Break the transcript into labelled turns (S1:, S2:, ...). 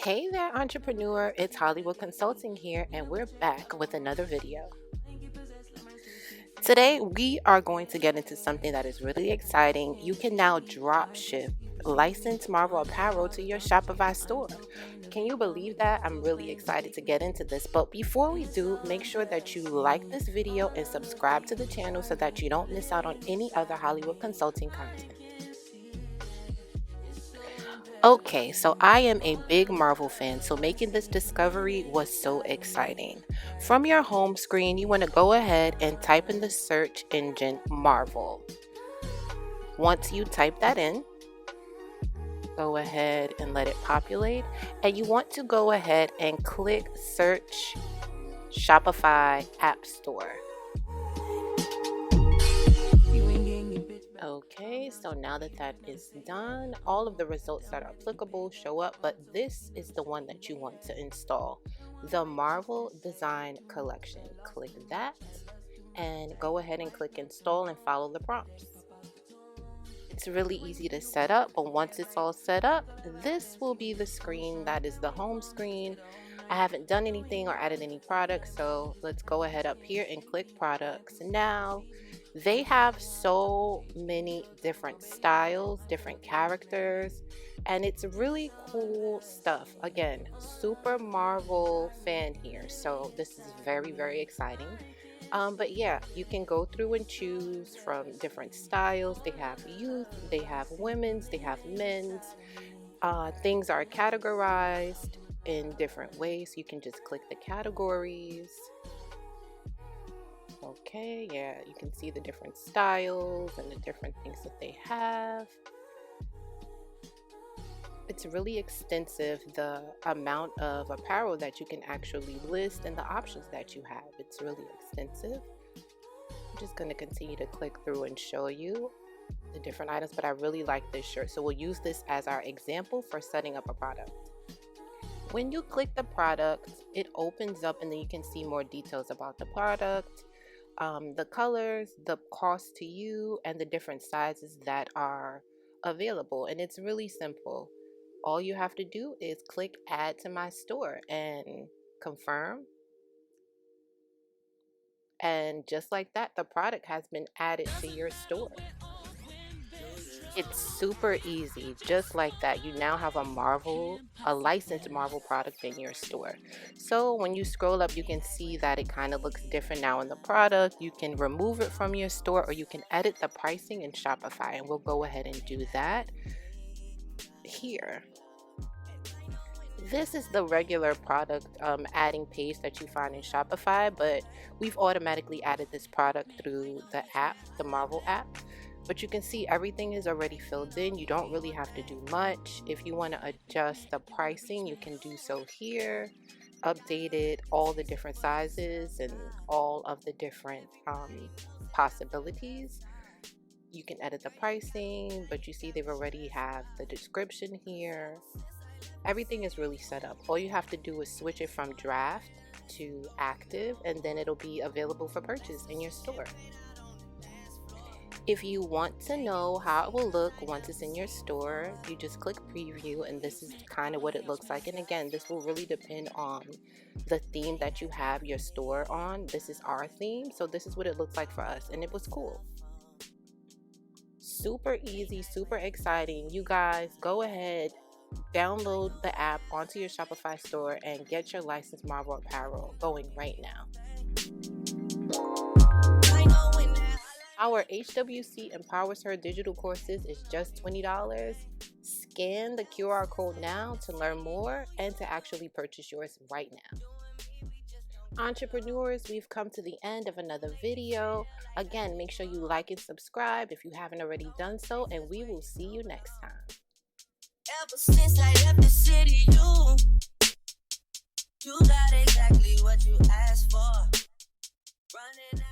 S1: Hey there, entrepreneur. It's Hollywood Consulting here, and we're back with another video. Today, we are going to get into something that is really exciting. You can now drop ship licensed Marvel apparel to your Shopify store. Can you believe that? I'm really excited to get into this. But before we do, make sure that you like this video and subscribe to the channel so that you don't miss out on any other Hollywood Consulting content. Okay, so I am a big Marvel fan, so making this discovery was so exciting. From your home screen, you want to go ahead and type in the search engine Marvel. Once you type that in, go ahead and let it populate, and you want to go ahead and click search Shopify App Store. Okay, so now that is done, all of the results that are applicable show up, but this is the one that you want to install, the Marvel Design Collection. Click that and go ahead and click install and follow the prompts. It's really easy to set up, but once it's all set up, this will be the screen that is the home screen. I haven't done anything or added any products, so let's go ahead up here and click products. Now, they have so many different styles, different characters, and it's really cool stuff. Again, super Marvel fan here, so this is very, very exciting. But yeah, you can go through and choose from different styles. They have youth, they have women's, they have men's. Things are categorized in different ways. You can just click the categories. Okay, yeah, you can see the different styles and the different things that they have. It's really extensive, the amount of apparel that you can actually list and the options that you have. It's really extensive. I'm just going to continue to click through and show you the different items, but I really like this shirt. So we'll use this as our example for setting up a product. When you click the product, it opens up and then you can see more details about the product. The colors, the cost to you, and the different sizes that are available. And it's really simple. All you have to do is click add to my store and confirm. And just like that, the product has been added to your store. It's super easy. Just like that, you now have a licensed Marvel product in your store. So when you scroll up, you can see that it kind of looks different now in the product. You can remove it from your store, or you can edit the pricing in Shopify, and we'll go ahead and do that here. This is the regular product adding page that you find in Shopify, but we've automatically added this product through the app, the Marvel app. But you can see everything is already filled in. You don't really have to do much. If you want to adjust the pricing, you can do so here. Updated all the different sizes and all of the different possibilities. You can edit the pricing, but you see they've already have the description here. Everything is really set up. All you have to do is switch it from draft to active, and then it'll be available for purchase in your store. If you want to know how it will look once it's in your store, you just click preview, and this is kind of what it looks like. And again, this will really depend on the theme that you have your store on. This is our theme, so this is what it looks like for us, and it was cool. Super easy, super exciting. You guys, go ahead, download the app onto your Shopify store and get your licensed Marvel apparel going right now. Our HWC Empowers Her digital courses is just $20. Scan the QR code now to learn more and to actually purchase yours right now. Entrepreneurs, we've come to the end of another video. Again, make sure you like and subscribe if you haven't already done so, and we will see you next time. Ever since I left the city, you got exactly what you asked for. Running